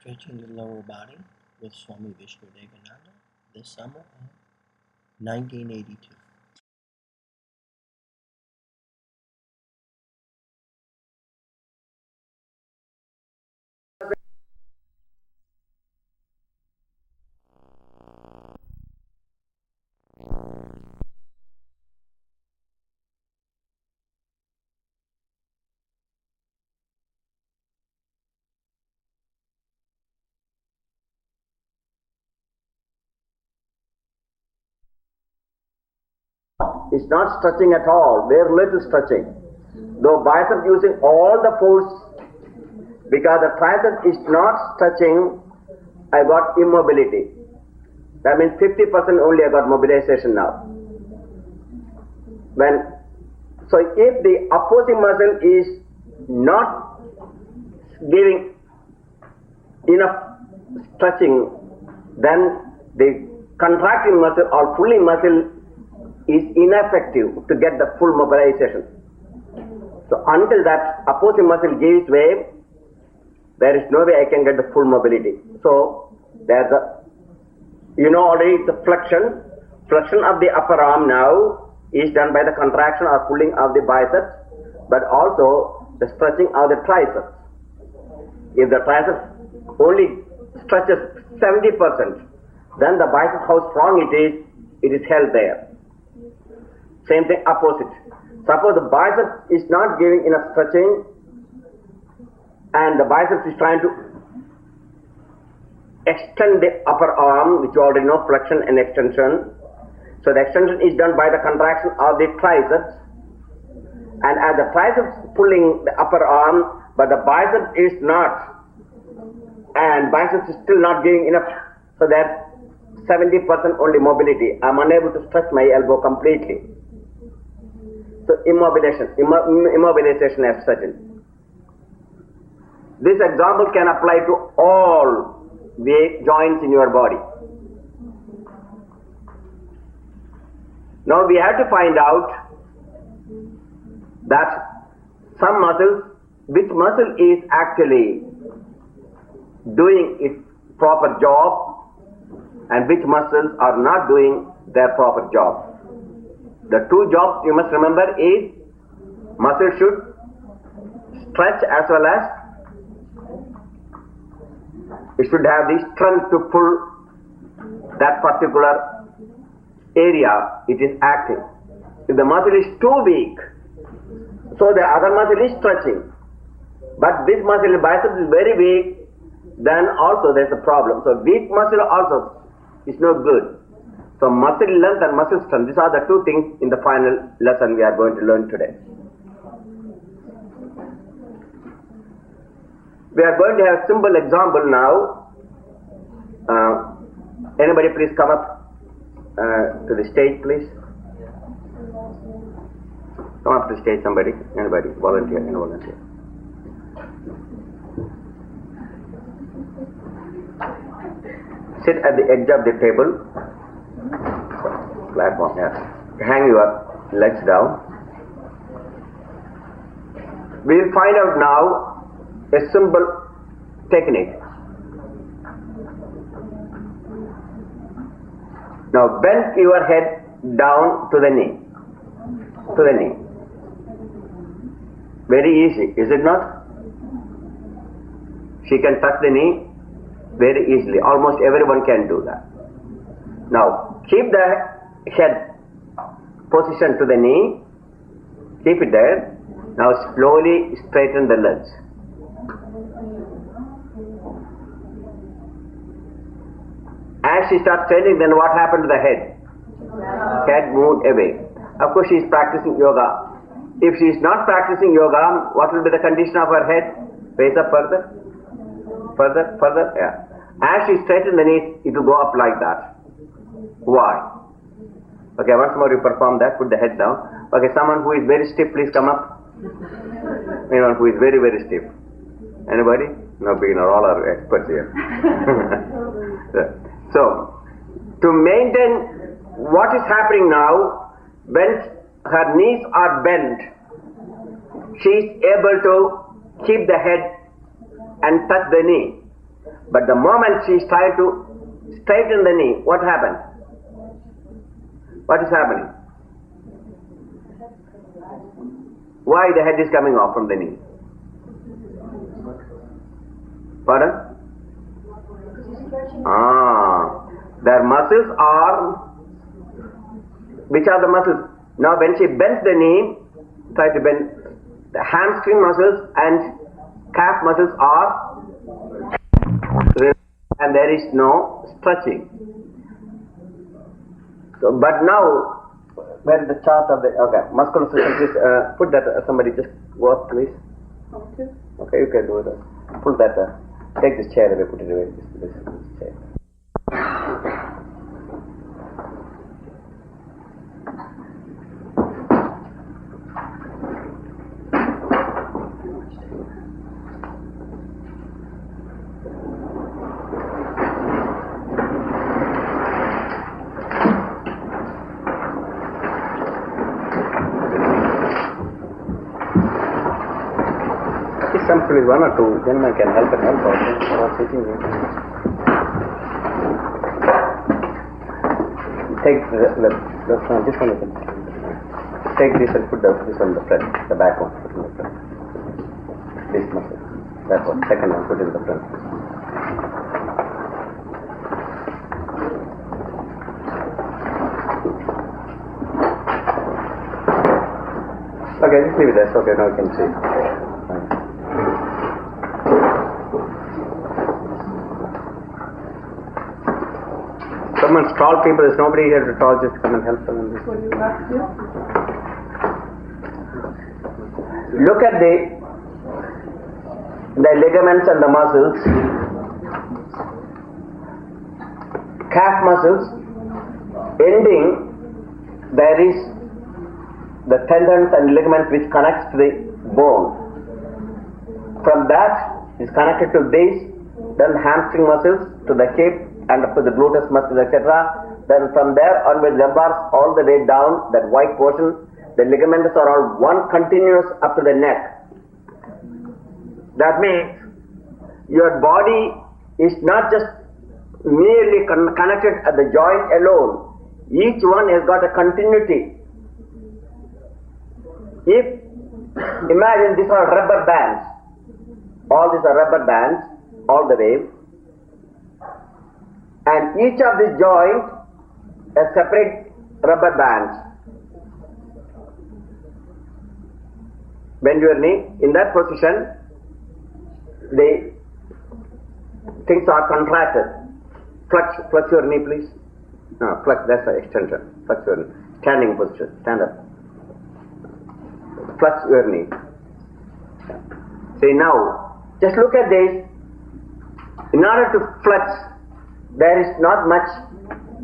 Stretching the lower body with Swami Vishnu-devananda this summer of 1982. It's not stretching at all, very little stretching. Though bicep using all the force, because the tricep is not stretching, I got immobility. That means 50% only I got mobilization now. So if the opposing muscle is not giving enough stretching, then the contracting muscle or pulling muscle is ineffective to get the full mobilization. So until that opposing muscle gives way, there is no way I can get the full mobility. So there's already it's a flexion. Flexion of the upper arm now is done by the contraction or pulling of the biceps, but also the stretching of the triceps. If the triceps only stretches 70%, then the bicep, how strong it is held there. Same thing opposite. Suppose the bicep is not giving enough stretching and the biceps is trying to extend the upper arm, which you already know, flexion and extension. So the extension is done by the contraction of the triceps, and as the triceps pulling the upper arm, but the bicep is not, and biceps is still not giving enough, so that 70% only mobility. I am unable to stretch my elbow completely. So immobilization as such. This example can apply to all the joints in your body. Now we have to find out that some muscles, which muscle is actually doing its proper job and which muscles are not doing their proper job. The two jobs you must remember is muscle should stretch as well as it should have the strength to pull that particular area it is acting. If the muscle is too weak, so the other muscle is stretching, but this muscle, biceps, is very weak, then also there is a problem. So weak muscle also is no good. So muscle length and muscle strength, these are the two things in the final lesson we are going to learn today. We are going to have a simple example now. Anybody please come up to the stage, please. Come up to the stage, somebody, anybody, volunteer, any volunteer. Sit at the edge of the table, platform, yes. Hang your legs down. We will find out now a simple technique. Now bend your head down to the knee. To the knee. Very easy, is it not? She can touch the knee very easily. Almost everyone can do that. Now keep the head positioned to the knee. Keep it there. Now slowly straighten the legs. As she starts straightening, then what happened to the head? Head moved away. Of course she is practicing yoga. If she is not practicing yoga, what will be the condition of her head? Raise up further, further, further, yeah. As she straightens the knees, it will go up like that. Why? Okay, once more you perform that, put the head down. Okay, someone who is very stiff, please come up. Anyone who is very, very stiff. Anybody? No beginner, all are experts here. So, to maintain what is happening now, when her knees are bent, she is able to keep the head and touch the knee. But the moment she tried to straighten the knee, what happened? What is happening? Why the head is coming off from the knee? Pardon? Their muscles are, which are the muscles? Now when she bends the knee, try to bend, the hamstring muscles and calf muscles are, and there is no stretching. So, but now, where is the chart of the, okay, muscular system, please put that, somebody just work please. Okay, you can do it. Pull that, take this chair away, put it away, this chair. Please, one or two, then I can help and help also, or sitting here. Take this one you can take this and put this on the front, the back one, put in the front. This muscle, that one, second one, put in the front. Okay, just leave it there, okay, now you can see. Someone's tall people, there's nobody here to talk, just come and help them. Look at the ligaments and the muscles. Calf muscles, ending, there is the tendons and ligaments which connects to the bone. From that is connected to this, then hamstring muscles to the hip, and up to the gluteus muscles, etc. Then from there onwards, lumbars all the way down, that white portion, the ligaments are all one continuous up to the neck. That means your body is not just merely connected at the joint alone. Each one has got a continuity. If, imagine these are rubber bands. All these are rubber bands, all the way. And each of these joints a separate rubber bands. Bend your knee. In that position, the things are contracted. Flex your knee, please. No, flex, that's the extension. Flex your knee. Standing position. Stand up. Flex your knee. See now, just look at this. In order to flex, there is not much,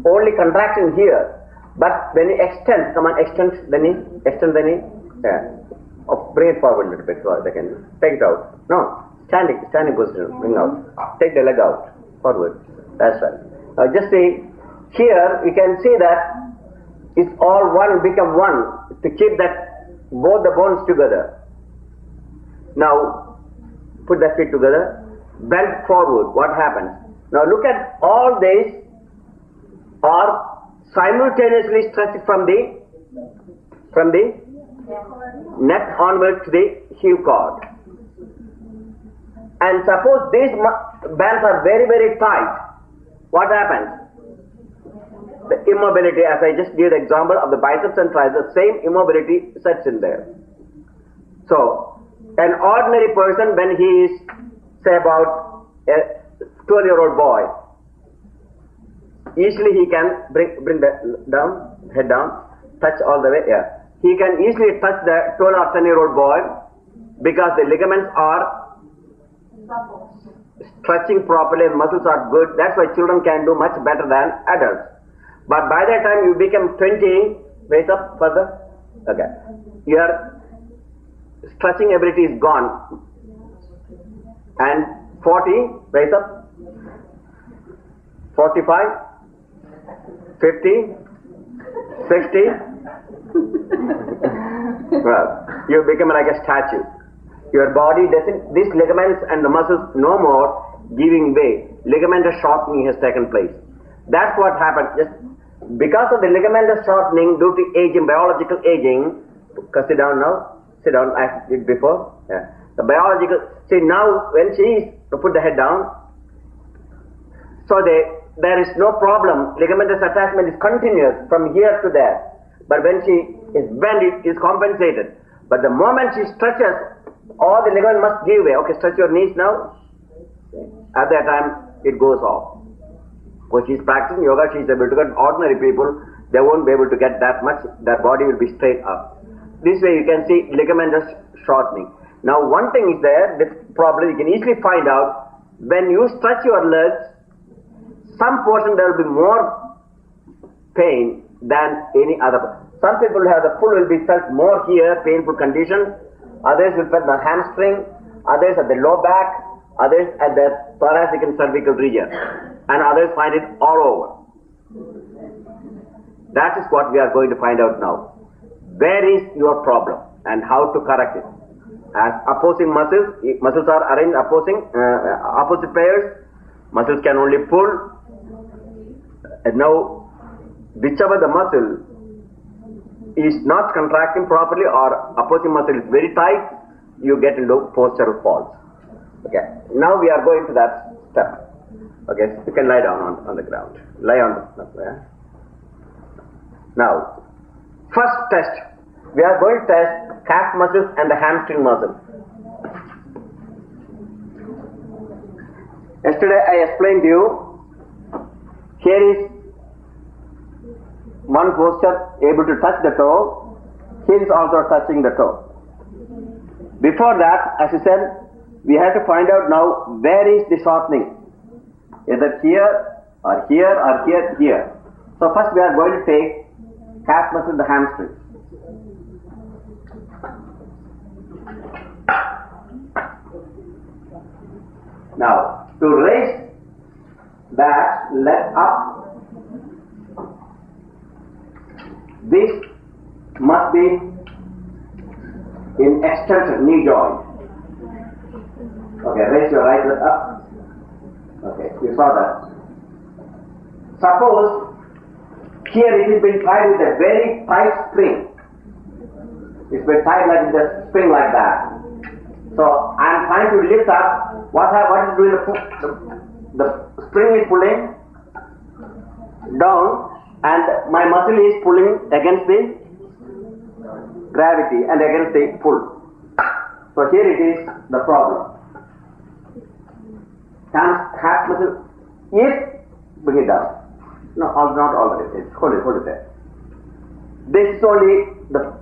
only contraction here. But when you extend, come on, extend the knee. Yeah. Oh, bring it forward a little bit so they can take it out. No, standing position, bring out. Take the leg out, forward. That's right. Now just see, here you can see that it's all one, become one, to keep that, both the bones together. Now, put the feet together, bend forward, what happens? Now look at all these are simultaneously stretched from the neck onwards to the heel cord. And suppose these bands are very, very tight, what happens? The immobility, as I just gave the example of the biceps and triceps, same immobility sets in there. So, an ordinary person, when he is, say about a 12-year-old boy, easily he can bring the head down, touch all the way, yeah. He can easily touch the 12 or 10-year-old boy because the ligaments are stretching properly and muscles are good. That's why children can do much better than adults. But by the time you become 20, raise up further. Okay. Your stretching ability is gone. And 40, raise up. 45, 50, 60. Well, you become like a statue. Your body doesn't, these ligaments and the muscles no more, giving way, ligamentous shortening has taken place. That's what happened. Just because of the ligamentous shortening due to aging, biological aging. Sit down now. Sit down. I did before. Yeah. The biological. See now, when she is to put the head down, so there is no problem. Ligamentous attachment is continuous from here to there. But when she is bent, it is compensated. But the moment she stretches, all the ligament must give way. Okay, stretch your knees now. At that time, it goes off. When she is practicing yoga, she is able to get. Ordinary people, they won't be able to get that much. Their body will be straight up. This way you can see ligamentous shortening. Now one thing is there, this problem you can easily find out. When you stretch your legs, some portion there will be more pain than any other. Some people have the pull will be felt more here, painful condition. Others will feel the hamstring, others at the low back, others at the thoracic and cervical region, and others find it all over. That is what we are going to find out now. Where is your problem and how to correct it? As opposing muscles are arranged opposite pairs, muscles can only pull. And now, whichever the muscle is not contracting properly or opposing muscle is very tight, you get into postural faults. Okay, now we are going to that step. Okay, so you can lie down on the ground. Lie on the ground. Now, first test. We are going to test calf muscles and the hamstring muscle. Yesterday I explained to you, here is one posture able to touch the toe, here is also touching the toe. Before that, as I said, we have to find out now where is the shortening, either here or here or here. So first we are going to take calf muscle and the hamstring. Now, to raise that leg up, this must be in extension, knee joint. Okay, raise your right leg up. Okay, you saw that. Suppose here it is been tied with a very tight spring. It's been tied like with a spring like that. So I am trying to lift up. What is doing? The spring is pulling down, and my muscle is pulling against the gravity and against the pull. So here it is the problem. Half muscle is bring it down. No, not all the way. Hold it there. This is only the.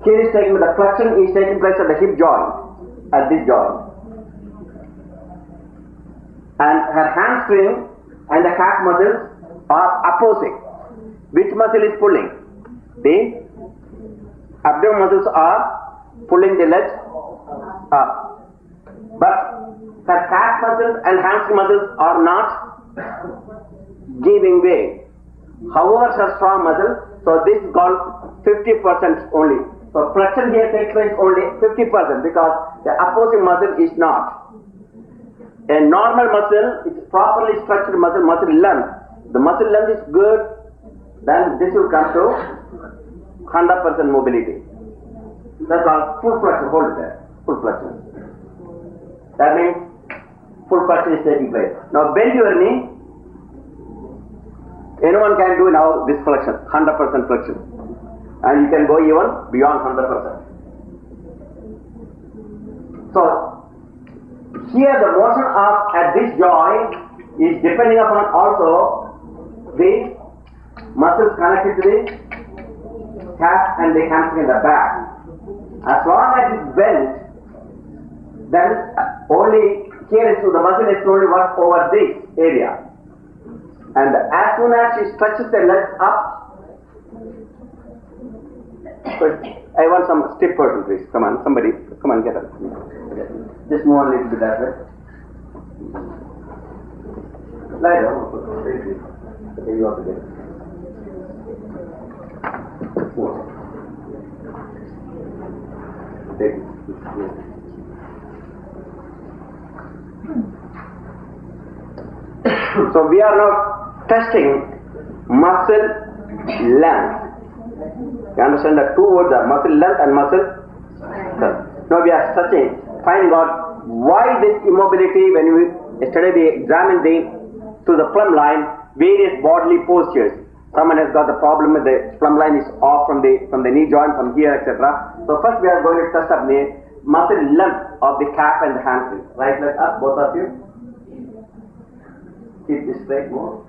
Here is taking the flexion is taking place at the hip joint. At this joint, and her hamstring and the calf muscles are opposing. Which muscle is pulling? The abdomen muscles are pulling the legs up, but her calf muscles and hamstring muscles are not giving way. However, her strong muscle, so this is called 50% only. So flexion here takes place only 50% because the opposing muscle is not. A normal muscle is properly structured muscle length. The muscle length is good, then this will come to 100% mobility. That's called full flexion. Hold it there. Full flexion. That means full flexion is taking place. Now bend your knee. Anyone can do now this flexion, 100% flexion. And you can go even beyond 100%. So, here the motion of at this joint is depending upon also the muscles connected to the calf and the hamstring in the back. As long as it's bent, then only here is the muscle is only work over this area. And as soon as she stretches the legs up, I want some stiff person, please. Come on, somebody. Come on, get up. Just move on a little bit that way. Lie down. Okay, you have to get it. Take it. So we are now testing muscle length. You understand the two words are muscle length and muscle strength. Now we are searching, finding out why this immobility. When yesterday we examined through the plumb line various bodily postures. Someone has got the problem with the plumb line is off from the knee joint, from here, etc. So first we are going to test up the muscle length of the calf and the hamstring. Right leg up, both of you. Keep this straight more.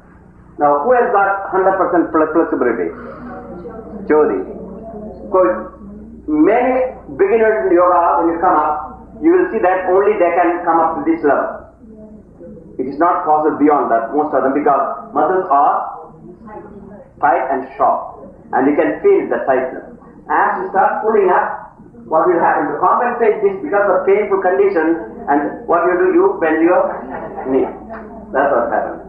Now who has got 100% flexibility? Jyoti. Because many beginners in yoga, when you come up, you will see that only they can come up to this level. It is not possible beyond that, most of them, because muscles are tight and sharp, and you can feel the tightness. As you start pulling up, what will happen? To compensate this because of painful condition, and what you do, you bend your knee. That's what happens.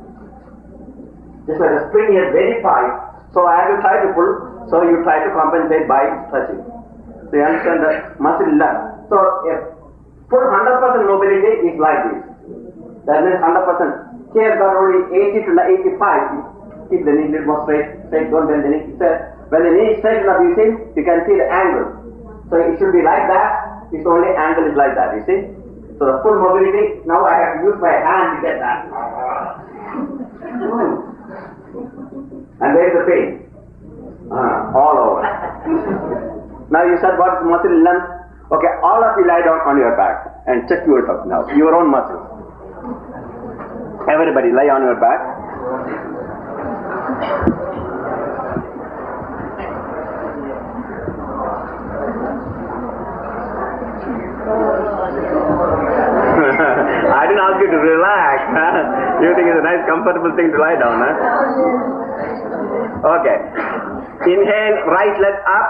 Just like the spring is very tight, so as you try to pull, so you try to compensate by stretching. So you understand the muscle length. So if full 100% mobility is like this, that means 100%. Here got only 80 to 85. Keep the knee a little more straight, don't bend the knee. When the knee is straight enough, you see, you can see the angle. So it should be like that, its only angle is like that, you see. So the full mobility, now I have to use my hand to get that. And where is the pain? All over. Now you said what is muscle length? Okay, all of you lie down on your back and check yourself now, your own muscles. Everybody lie on your back. I didn't ask you to relax. Huh? You think it's a nice comfortable thing to lie down, huh? Okay. Inhale, right leg up.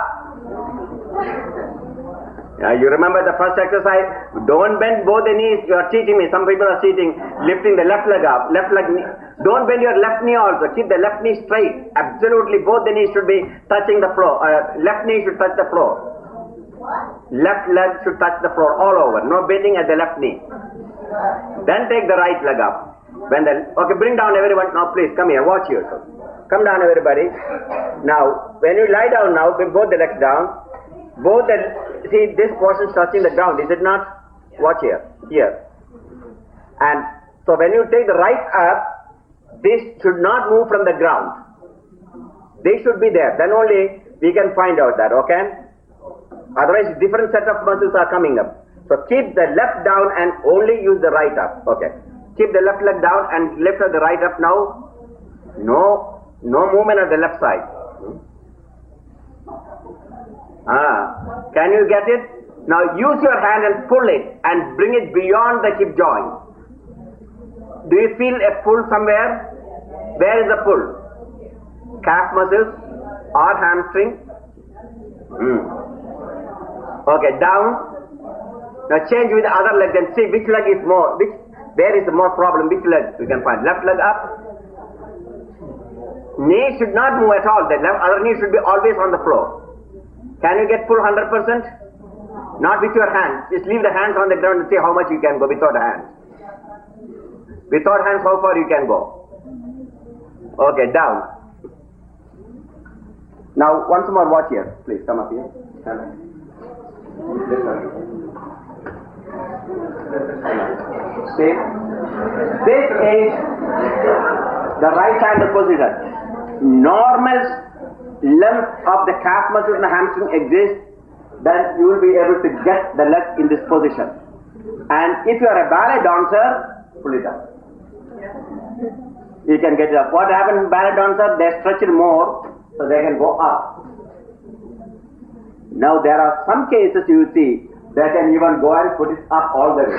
You remember the first exercise? Don't bend both the knees. You are cheating me. Some people are cheating, lifting the left leg up. Left leg knee. Don't bend your left knee also. Keep the left knee straight. Absolutely, both the knees should be touching the floor. Left knee should touch the floor. Left leg should touch the floor all over. No bending at the left knee. Then take the right leg up. Okay, bring down everyone. Now please, come here. Watch yourself. Come down everybody. Now, when you lie down now, bring both the legs down. See this portion is touching the ground, is it not? Watch here. And so when you take the right up, this should not move from the ground. They should be there. Then only we can find out that, okay? Otherwise, different set of muscles are coming up. So keep the left down and only use the right up. Okay. Keep the left leg down and lift the right up now. No movement of the left side. Can you get it? Now use your hand and pull it and bring it beyond the hip joint. Do you feel a pull somewhere? Where is the pull? Calf muscles or hamstring? Okay, down. Now change with the other leg and see which leg is more, where is the more problem, which leg we can find. Left leg up. Knee should not move at all. The other knee should be always on the floor. Can you get full 100%? Not with your hands. Just leave the hands on the ground and see how much you can go without hands. Without hands, how far you can go? Okay, down. Now, once more, watch here. Please, come up here. Stand up. See? This is the right-handed position. Normal length of the calf muscles and the hamstring exists, then you will be able to get the leg in this position. And if you are a ballet dancer, pull it up. You can get it up. What happens in ballet dancer? They stretch it more so they can go up. Now there are some cases you see they can even go and put it up all the way.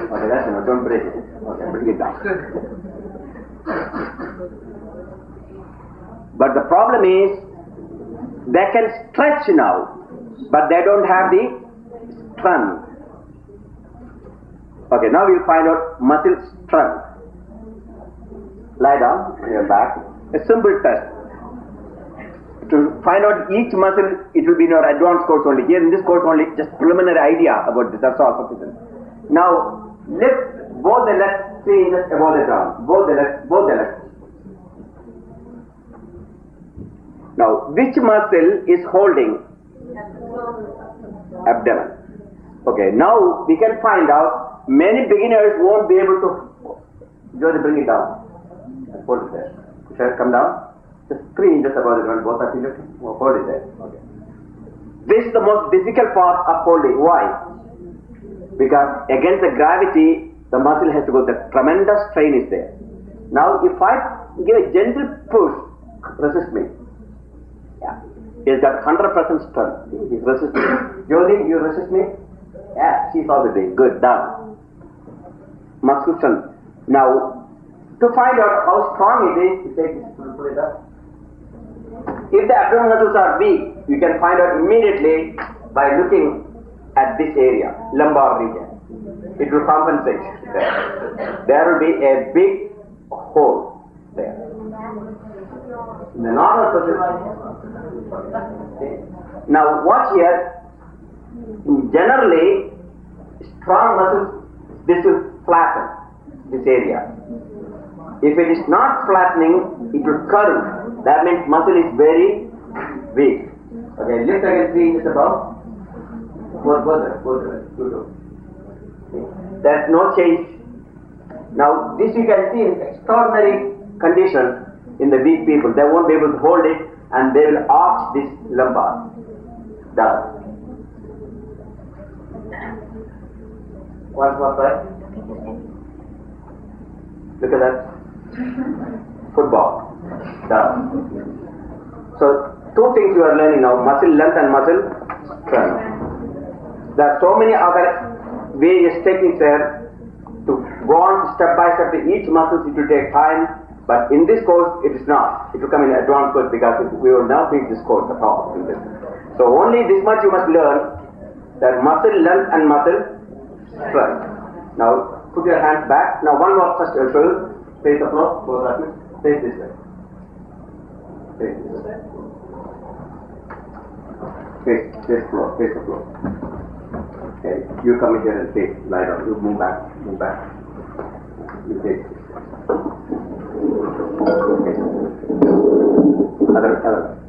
Okay, that's enough. Don't break it. Okay, bring it down. But the problem is they can stretch now, but they don't have the strength. Okay, now we'll find out muscle strength. Lie down on your back. A simple test. To find out each muscle, it will be in your advanced course only. Here in this course only, just preliminary idea about this. That's all sufficient. Now, lift both the legs, see just above the ground. Both the Now, which muscle is holding? Abdomen. Okay, now we can find out. Many beginners won't be able to. Just bring it down. Hold it there. Shall it come down? Just 3 inches above the ground. Both are lifting. Hold it there. Okay. This is the most difficult part of holding. Why? Because against the gravity, the muscle has to go. The tremendous strain is there. Now, if I give a gentle push, resist me. Yeah. He's got 100% strength. He's resisting. Jyoti, you resist me? Yeah, she's also doing good. Done. Muscle strength. Now, to find out how strong it is, you take this, put it up. If the abdominal muscles are weak, you can find out immediately by looking at this area, lumbar region. It will compensate. There will be a big hole there. In the normal position. Now watch here. Generally, strong muscles, this will flatten this area. If it is not flattening, it will curve. That means muscle is very weak. Okay, lift again 3 inches above. There's no change. Now, this you can see in extraordinary condition in the weak people. They won't be able to hold it and they will arch this lumbar. Down. One more side. Look at that. Football. Down. So, 2 things you are learning now, muscle length and muscle strength. There are so many other various techniques there to go on step by step to each muscle. It will take time, but in this course it is not. It will come in advanced course because we will now teach this course at all. So only this much you must learn, that muscle length and muscle strength. Now put your hands back. Now one more first I'll show you. Face the floor. Face this way. Face this way. Face the floor. Okay, you come in here and face, lie down. You move back. You face. Okay. Other,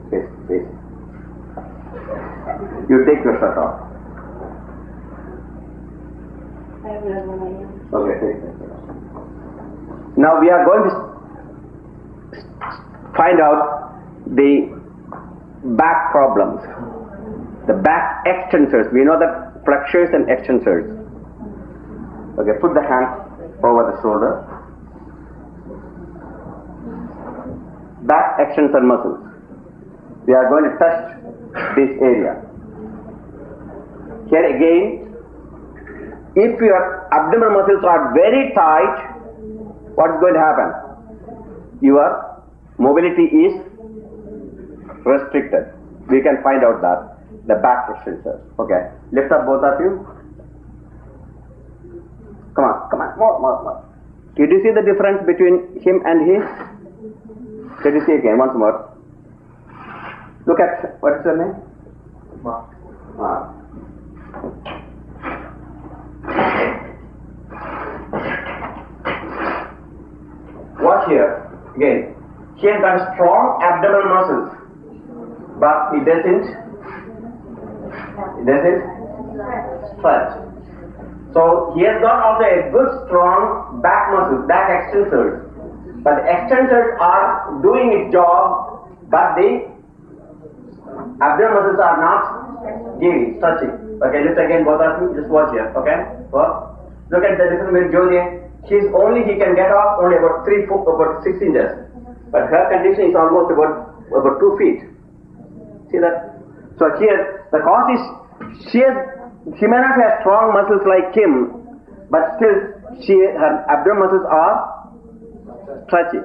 face. You take your shirt off. Okay, take it. Now we are going to find out the back problems. The back extensors. We know that flexors and extensors. Okay, put the hand over the shoulder. Back extensor muscles. We are going to test this area. Here again, if your abdominal muscles are very tight, what is going to happen? Your mobility is restricted. We can find out that. The back extensors. Okay. Lift up both of you. Come on. More. Did you see the difference between him and his? Let me see again, once more. Look at, what is your name? Mark. Watch here. Again. He has got strong abdominal muscles, but he doesn't stretch. So he has got also a good strong back muscles, back extensors. But the extensors are doing its job, but the abdominal muscles are not giving, stretching. Okay, lift again both of you, just watch here, okay? Well, look at the difference with Jyoti. He can get off only about 6 inches. But her condition is almost about 2 feet. See that? So here, the cause is she may not have strong muscles like him, but still her abdominal muscles are stretchy.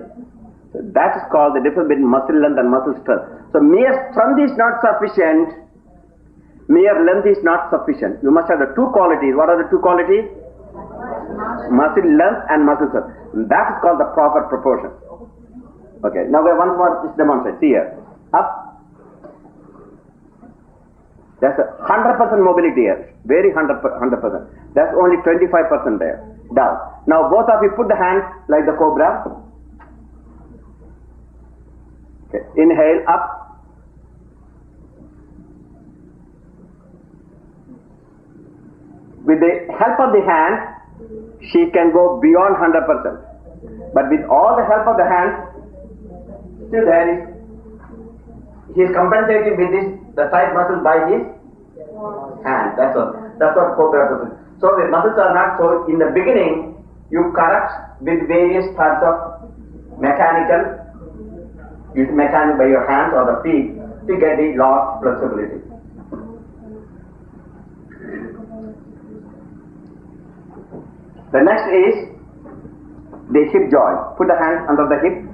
So that is called the difference between muscle length and muscle strength. So mere strength is not sufficient, mere length is not sufficient. You must have the 2 qualities. What are the 2 qualities? Muscle length and muscle strength. That is called the proper proportion. Okay, now we have one more, just demonstrate. See here. Up. That's 100% mobility here. Very 100%. That's only 25% there. Down. Now both of you put the hands like the cobra. Okay. Inhale up. With the help of the hand, she can go beyond 100%. But with all the help of the hand, still there is, he is compensating with this, the tight muscle by his hand. That's all. That's what co-therapist is. So the muscles are not so. In the beginning, you correct with various types of mechanical, use mechanical by your hands or the feet to get the lost flexibility. The next is the hip joint. Put the hand under the hip.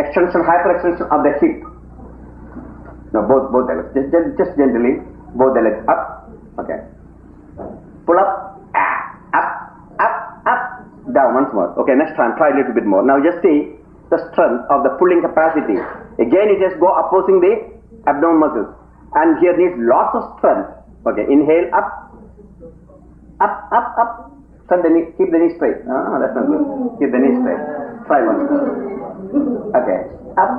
Extension, hyperextension of the hip. No, both the legs. Just gently, both the legs up. Okay. Pull up, up, down once more. Okay, next time try a little bit more. Now just see the strength of the pulling capacity. Again, it just go opposing the abdomen muscles. And here needs lots of strength. Okay, inhale up. Up. Turn the knee, keep the knee straight. Ah, that's not good. Keep the knee straight. Try once more. Okay, up.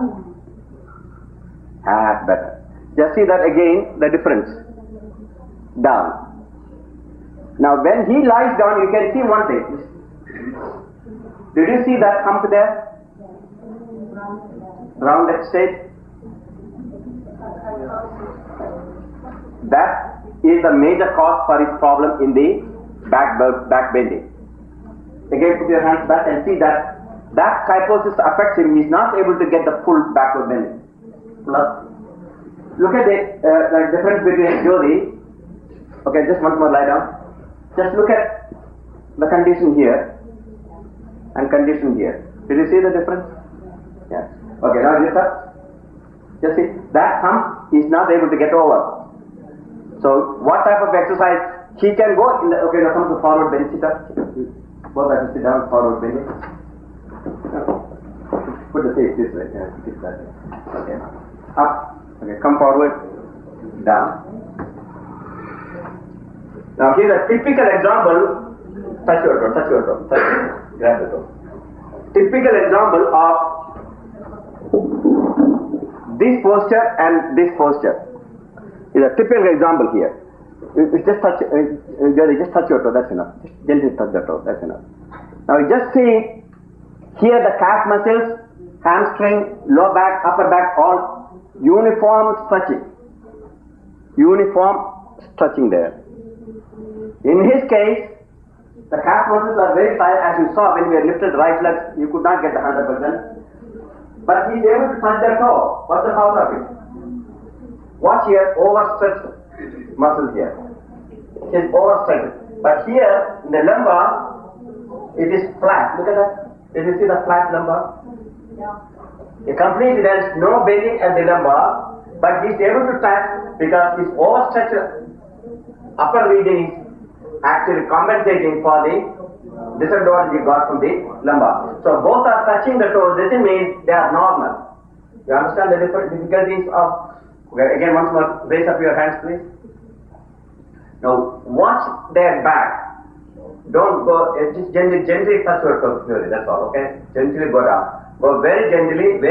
Ah, better. Just see that again, the difference. Down. Now when he lies down, you can see one thing. Did you see that hump there? Rounded state. That is the major cause for his problem in the back bending. Again, put your hands back and see that kyphosis affects him. He is not able to get the full backward bending. Look at the difference between Jyoti. Okay, just once more lie down. Just look at the condition here and condition here. Did you see the difference? Yes. Okay, now lift up. Just see, that hump he is not able to get over. So, what type of exercise he can go in the, okay, now come to forward bend, sit up. Both have to sit down, forward bend. Put the face this way, sit that way. Okay, up, okay, come forward, down. Now here's a typical example, touch your toe, grab the toe. Typical example of this posture and this posture. Is a typical example here. You just touch, just touch your toe, that's enough. Just gently touch the toe, that's enough. Now you just see here the calf muscles, hamstring, lower back, upper back, all uniform stretching. Uniform stretching there. In his case, the calf muscles are very tight, as you saw when we had lifted the right leg, you could not get the 100%. But he is able to touch the toe. What's the cause of it? Watch here, overstretched muscle here. It is overstretched. But here, in the lumbar, it is flat. Look at that. Did you see the flat lumbar? Yeah. Completely there is no bending at the lumbar, but he is able to touch because his overstretched upper region is actually compensating for the disadvantage he got from the lumbar. So both are touching the toes, doesn't mean they are normal. You understand the difficulties of. Again, once more, raise up your hands, please. Now, watch their back. Don't go, just gently touch your toes, that's all, okay? Gently go down. Go very gently,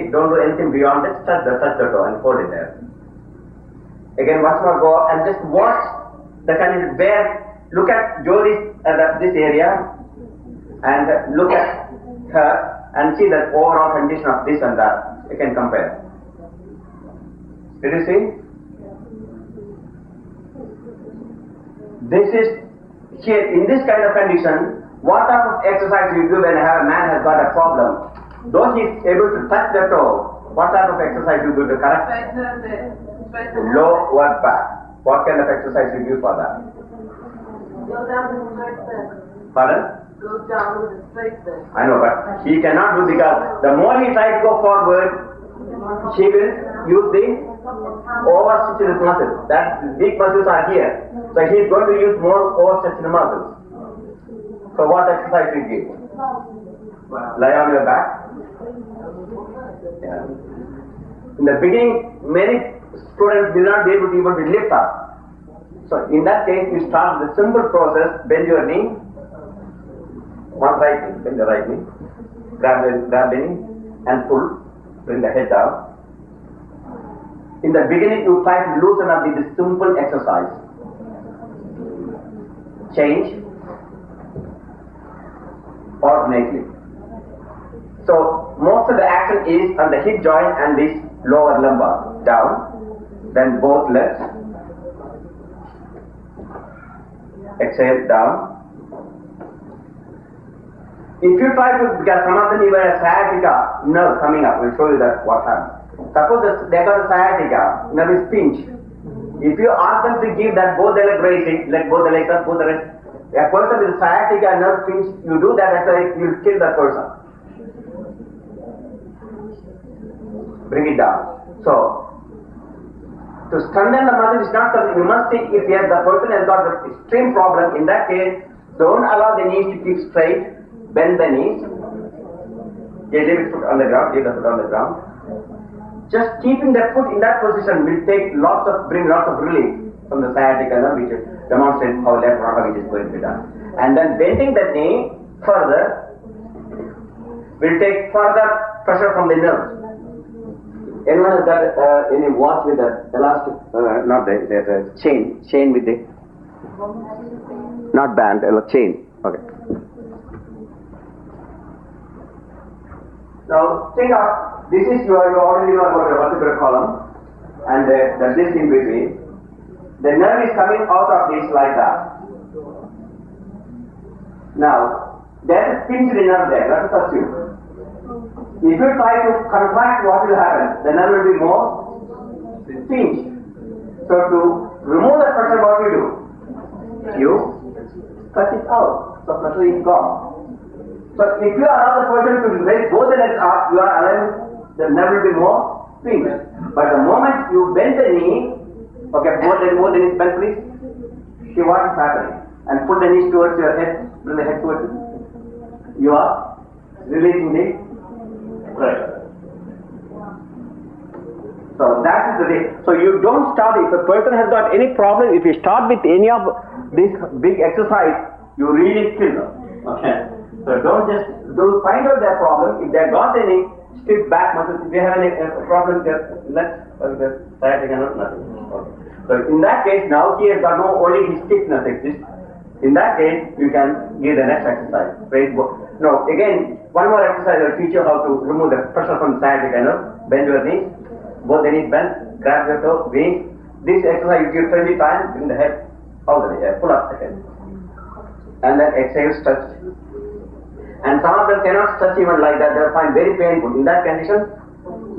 don't do anything beyond it, touch the toe and hold it there. Again, once more go and just watch the condition where, look at Jyoti at this area and look at her and see the overall condition of this and that. You can compare. Did you see? This is here in this kind of condition. What type of exercise you do when a man has got a problem? Though he is able to touch the toe, what type of exercise you do to correct? Lower back. What kind of exercise you do for that? Go down with the straight leg. Pardon? Go down with the straight leg. I know, but he cannot do because the more he tries to go forward, he will use the overstretched muscles. That weak muscles are here. So he is going to use more overstretched muscles. So what exercise do you give? Lie on your back. Yeah. In the beginning, many students will not be able to even lift up. So in that case, you start with the simple process. Bend your knee. One right knee. Bend the right knee. grab the knee and pull, bring the head down. In the beginning, you try to loosen up with this simple exercise. Change alternately. So most of the action is on the hip joint and this lower lumbar. Down, then both legs. Exhale, down. If you try to get some of them, even a sciatica nerve coming up, we'll show you that what happens. Suppose they got a sciatica, nerve is pinch. If you ask them to give that both the leg raising, let both the legs up, both the legs. A person with sciatica nerve pinch, you do that exercise, you'll kill that person. Bring it down. So, to strengthen the muscle is not something, you must think if yes, the person has got an extreme problem, in that case, don't allow the knees to keep straight, bend the knees, leave the foot on the ground, leave the foot on the ground. Just keeping that foot in that position will bring lots of relief from the sciatica nerve, which demonstrates how left rotator is going to be done. And then bending the knee further will take further pressure from the nerves. Anyone has got any watch with the elastic, not the chain with the, not band, chain, okay. Now think of, this is you already know about the vertebral column and the disc in between. The nerve is coming out of this like that. Now, there is pinched nerve there, let us assume. If you try to contract, what will happen? The nerve will be more pinched. So to remove the pressure, what you do? You cut it out. So pressure is gone. So if you allow the person to raise both the legs up, you are allowing the nerve will be more pinched. But the moment you bend the knee, okay, both the knees bent, please. See what is happening. And put the knees towards your head, bring the head towards it. You are releasing the pressure. So that is the way. So you don't start, if a person has got any problem, if you start with any of this big exercise, you really kill them. Okay. So don't find out their problem. If they got any stiff back muscles, if they have any problem, let's sciatica nerve, nothing. Okay. So in that case, now he has got no only his stiffness exists. In that case, you can give the next exercise. Raise both. No, again, one more exercise will teach you how to remove the pressure from the sciatica nerve. Bend your knees, both the knees bend, grab your toes, knees. This exercise you give 20 times, bring the head all the way, pull up the head. And then exhale, stretch. And some of them cannot stretch even like that, they'll find very painful. In that condition,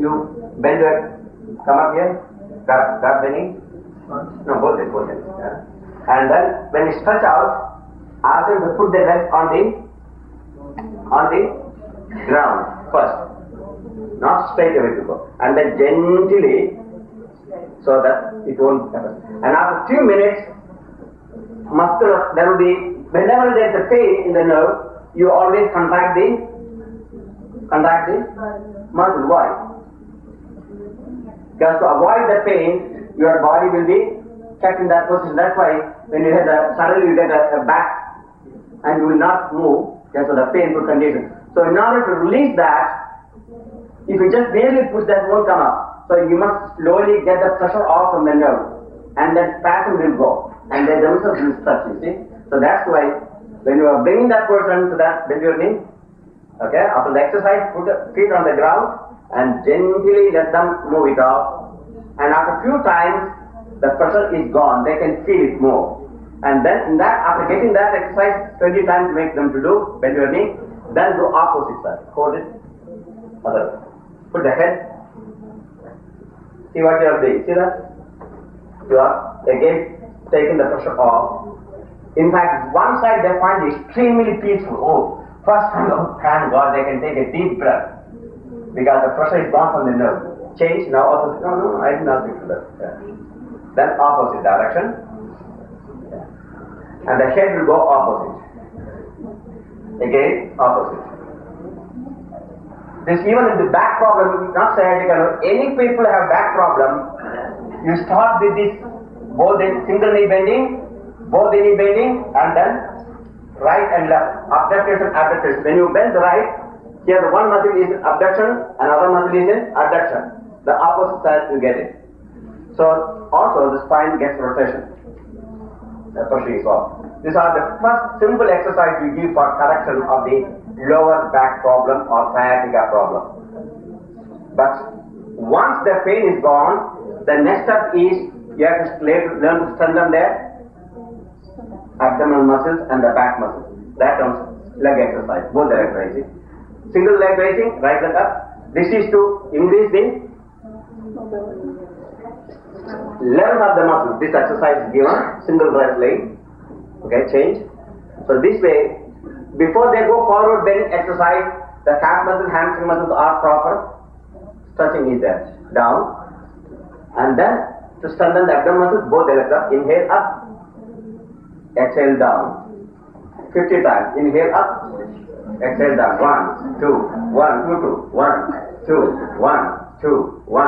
you bend your, come up here, grab the knee. No, both ends. Yeah. And then when you stretch out, ask them to put their legs on the ground first. Not straight away to go. And then gently, so that it won't happen. And after a few minutes, there will be, whenever there is a pain in the nerve, you always contract the muscle. Why? Because to avoid the pain, your body will be kept in that position. That's why when you have suddenly you get a back and you will not move because of the painful condition. So in order to release that, if you just barely push, that won't come up. So you must slowly get the pressure off from the nerve, and that spasm will go, and they themselves will stretch, you see. So that's why when you are bringing that person to that, bend your knee, okay, after the exercise, put the feet on the ground and gently let them move it off. And after a few times, the pressure is gone, they can feel it more. And then after getting that exercise 20 times, make them to do, bend your knee, then do opposite side, hold it, other way. Put the head, see what you are doing, see that? You are again taking the pressure off. In fact, one side they find extremely peaceful. Oh, first time, oh, thank God, they can take a deep breath because the pressure is gone from the nerve. Change, now opposite. No, I did not speak to that. Yeah. Then opposite direction. Yeah. And the head will go opposite. Again, opposite. This even in the back problem, not sciatica, any people have back problem, you start with this, both the single knee bending, both the knee bending, and then right and left, abductors and abductors. When you bend the right, Here the one muscle is in abduction, another muscle is in adduction. The opposite side you get it. So also the spine gets rotation. The pressure is off. These are the first simple exercise we give for correction of the lower back problem or sciatica problem. But once the pain is gone, the next step is you have to learn to strengthen the abdominal muscles and the back muscles. That comes leg exercise, both the leg raising. Single leg raising, right leg up. This is to increase the length of the muscle. This exercise is given, single right leg. Okay, change. So this way, before they go forward bending exercise, the calf muscle, hamstring muscles are proper. Stretching is there. Down. And then to strengthen the abdominal muscles, both the legs up. Inhale up. Exhale down. 50 times. Inhale up. Exhale down. 1, 2, 1, 2, 2. 1, 2, 1, 2, 1,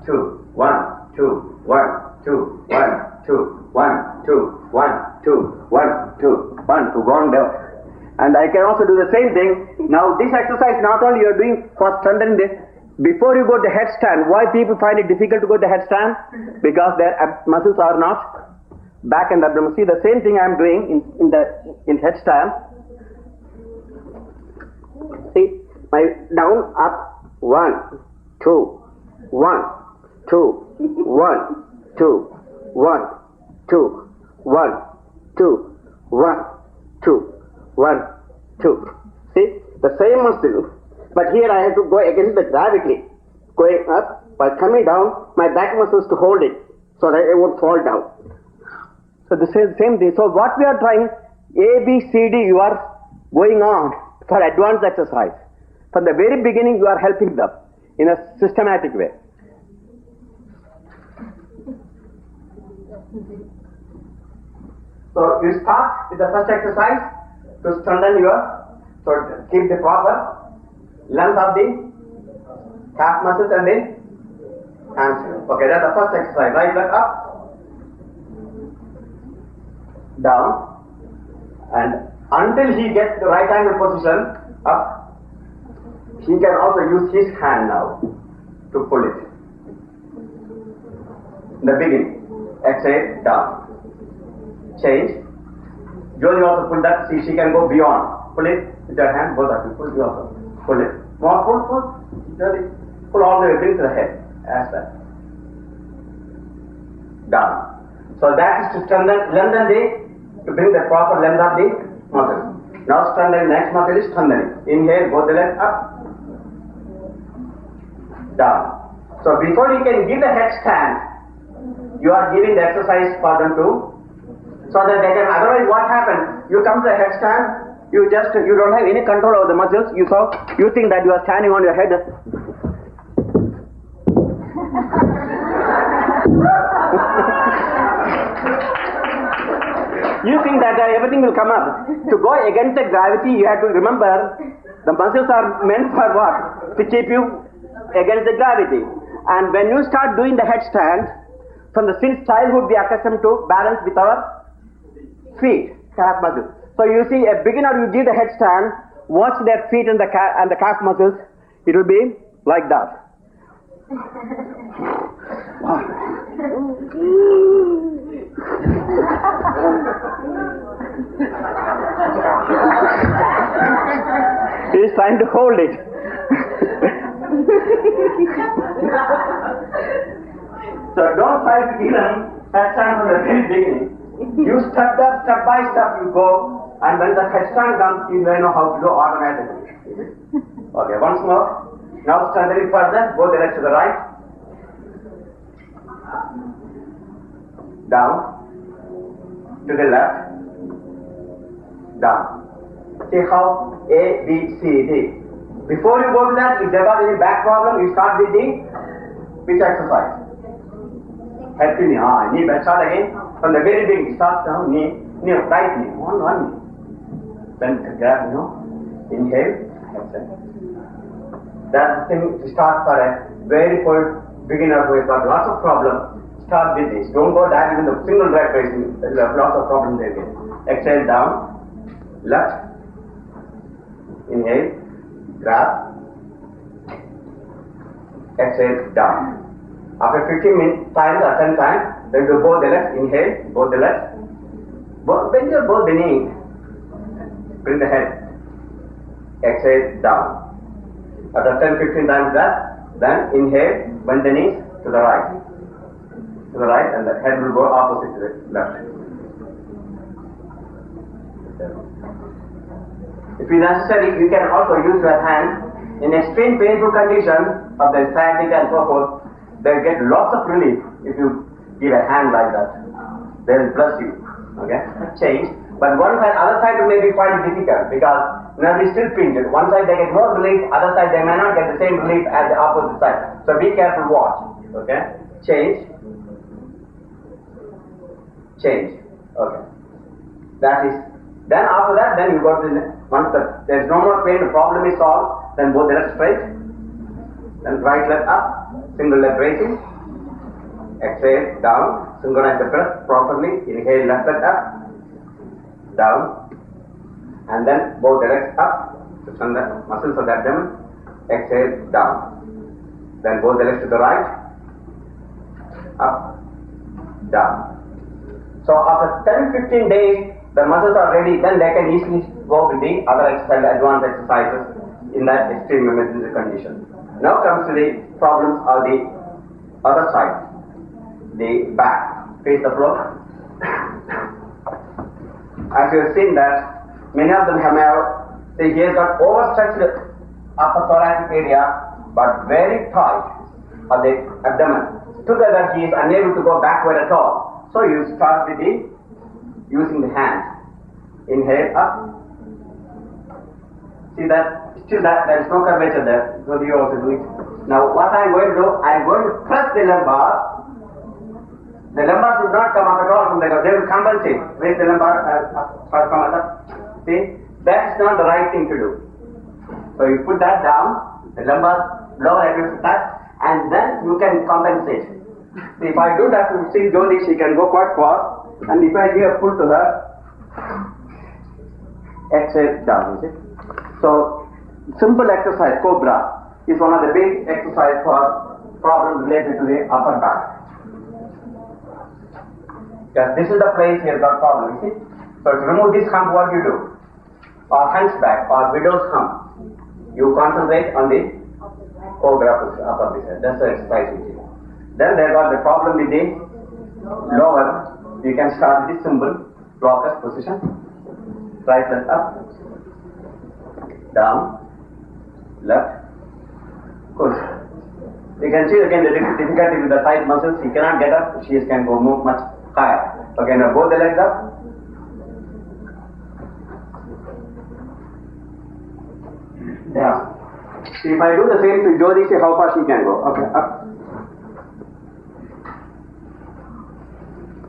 2, 1, 2, 1, 2, 1, 2, 1, 2, 1, 2, 1, 2, 1, 2. Gone down. And I can also do the same thing. Now this exercise not only you are doing for strengthening this. Before you go to the headstand, why people find it difficult to go to the headstand? Because their muscles are not back and abdomen. See the same thing I am doing in headstand. See my down up 1, 2, 1, 2, 1, 2, 1, 2, 1, 2, 1, 2, 1, 2. See the same muscle. But here I have to go against the gravity, going up, while coming down, my back muscles to hold it, so that it won't fall down. So this is the same thing. So what we are trying, A, B, C, D, you are going on for advanced exercise. From the very beginning, you are helping them in a systematic way. So you start with the first exercise to strengthen so keep the proper length of the calf muscles and the hamstring. Okay, that's the first exercise. Right leg up, down, and until he gets the right angle position up, he can also use his hand now to pull it. In the beginning, exhale, down, change. Jolie also pull that. See, she can go beyond. Pull it with your hand. Both of you pull. You also. Pull it. More pull. Pull all the way, bring to the head. As that. Down. So that is to lengthen to bring the proper length of the muscle. Now strengthen, next muscle is strengthening. Inhale, both the legs up. Down. So before you can give the headstand, you are giving the exercise for them to, so that they can, otherwise what happens? You come to the headstand, you don't have any control over the muscles. You think that you are standing on your head. You think that everything will come up. To go against the gravity, you have to remember the muscles are meant for what? To keep you against the gravity. And when you start doing the headstand, since childhood we are accustomed to balance with our feet, calf muscles. So you see, a beginner, you give the headstand, watch their feet and the calf muscles, it will be like that. He is trying to hold it. So don't try to give them headstand from the very beginning. You step by step you go, and when the headstand comes, you may know how to do automatically. Okay, once more. Now strengthen it further, go the legs to the right. Down. To the left. Down. See how A, B, C, D. Before you go to that, if there got any back problem, you start with which exercise? Head to knee. Knee bend. Start again. From the very beginning, start down, knee, right knee, one knee. Then grab, inhale, exhale. That's the thing to start for a very good beginner who has got lots of problems. Start with this. Don't go that even the single leg raising. There are lots of problems there again. Exhale down, left, inhale, grab, exhale, down. After 15 minutes time or 10 times, then do both the legs, inhale, both the legs. Bend your both the knees, bring the head, exhale, down. After 10-15 times that, then inhale, bend the knees to the right. To the right, and the head will go opposite to the left. If necessary, you can also use your hand. In extreme painful condition of the sciatica and so forth, they get lots of relief if you give a hand like that. They will bless you. Okay? Change. But one side, other side may be quite difficult because nerve is still pinched. One side they get more relief, other side they may not get the same relief as the opposite side. So be careful, watch. Okay? Change. Change. Okay. That is. Then after that, then you go to the, once there is no more pain, the problem is solved, then both the legs straight, then right leg up, single leg raising, exhale, down, synchronize the breath properly, inhale, left leg up, down, and then both the legs up, on the muscles of the abdomen, exhale, down, then both the legs to the right, up, down. So after 10-15 days, the muscles are ready, then they can easily go with the other exercise, advanced exercises in that extreme emergency condition. Now comes to the problems of the other side, the back. Face the floor. As you have seen that many of them have, he has got overstretched upper thoracic area, but very tight of the abdomen. Together he is unable to go backward at all. So you start with the using the hand. Inhale up. See that? Still that there is no curvature there. So you also do it. Now what I am going to do, I am going to press the lumbar. The lumbar should not come up at all from the ground. They will compensate. Raise the lumbar from up. See? That is not the right thing to do. So you put that down, the lumbar lower against that, and then you can compensate. See, if I do that, you see Jodi, she can go quite far. And if I give a pull to her, exhale down, you see. So, simple exercise, cobra, is one of the basic exercise for problems related to the upper back. Because this is the place he has got problem, you see. So, to remove this hump, what you do? Or hunchback, or widow's hump. You concentrate on the cobra upper this head. That's the exercise you do. Then they got the problem with the lower. You can start with this symbol, locus position, right leg up, down, left, push. You can see again the difficulty with the tight muscles. He cannot get up, she can go move much higher. Okay, now both the legs up. Yeah. See, if I do the same to Jodi, see how far she can go. Okay, up.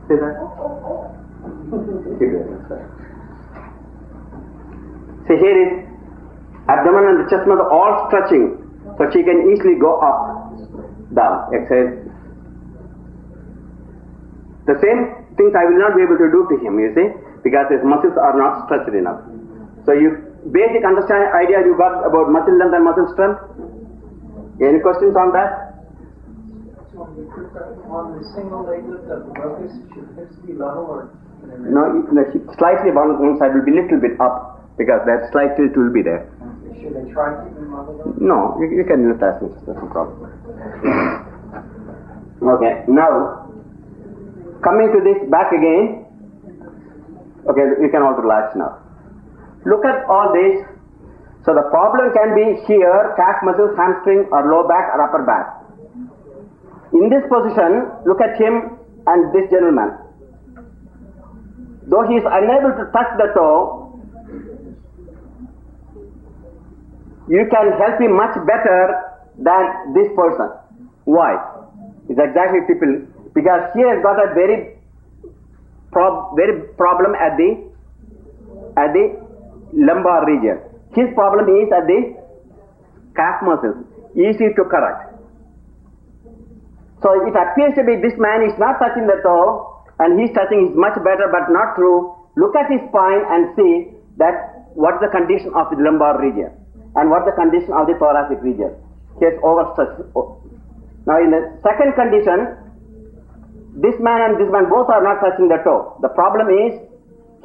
See that? See, here is abdomen and the chest muscle all stretching, so she can easily go up, down, exhale. The same things I will not be able to do to him, you see, because his muscles are not stretched enough. So you basic understand idea you got about muscle length and muscle strength. Any questions on that? On the single leg lift of the locus, should hips be level or? No, slightly one side will be little bit up because that slight tilt will be there. Should I try to keep them level? No, you can lift as much, that's no problem. Okay, now coming to this back again. Okay, you can all relax now. Look at all this. So the problem can be here, calf muscles, hamstring, or low back or upper back. In this position, look at him and this gentleman. Though he is unable to touch the toe, you can help him much better than this person. Why? It's exactly typical. Because he has got a very problem at the lumbar region. His problem is at the calf muscles, easy to correct. So it appears to be this man is not touching the toe and he's touching is much better, but not true. Look at his spine and see that what's the condition of the lumbar region. and what's the condition of the thoracic region. He has overstretched. Now in the second condition, this man and this man both are not touching the toe. The problem is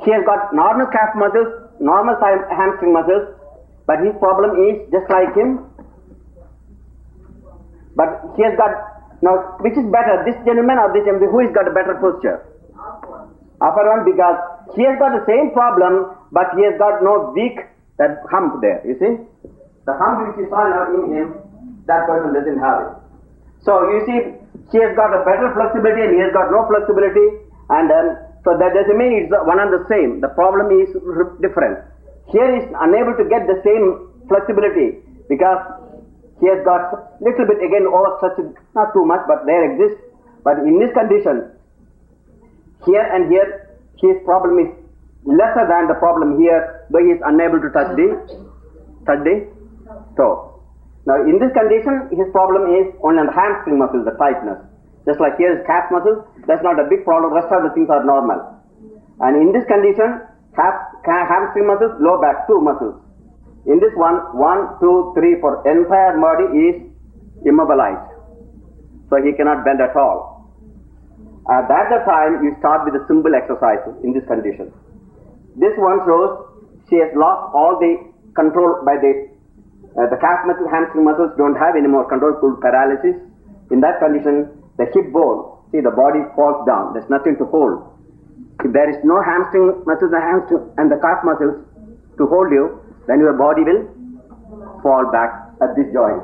he has got normal calf muscles, normal hamstring muscles, but his problem is just like him. But he has got, now which is better, this gentleman or this gentleman, who has got a better posture? Upper one, because he has got the same problem, but he has got no weak, that hump there, you see? The hump which you saw now in him, that person doesn't have it. So you see, he has got a better flexibility and he has got no flexibility, and so that doesn't mean it's one and the same. The problem is different. Here he is unable to get the same flexibility because he has got little bit again overstretched, not too much, but there exists. But in this condition, here and here, his problem is lesser than the problem here, though he is unable to touch the toe. Now in this condition, his problem is only on the hamstring muscles, the tightness. Just like here is calf muscles, that's not a big problem, rest of the things are normal. And in this condition, hamstring muscles, low back, 2 muscles. In this one, 1, 2, 3, 4, entire body is immobilized. So he cannot bend at all. At that time, you start with the simple exercises in this condition. This one shows she has lost all the control by the calf muscle, hamstring muscles don't have any more control, called paralysis. In that condition, the hip bone, see the body falls down, there's nothing to hold. If there is no hamstring muscles and the calf muscles to hold you, then your body will fall back at this joint.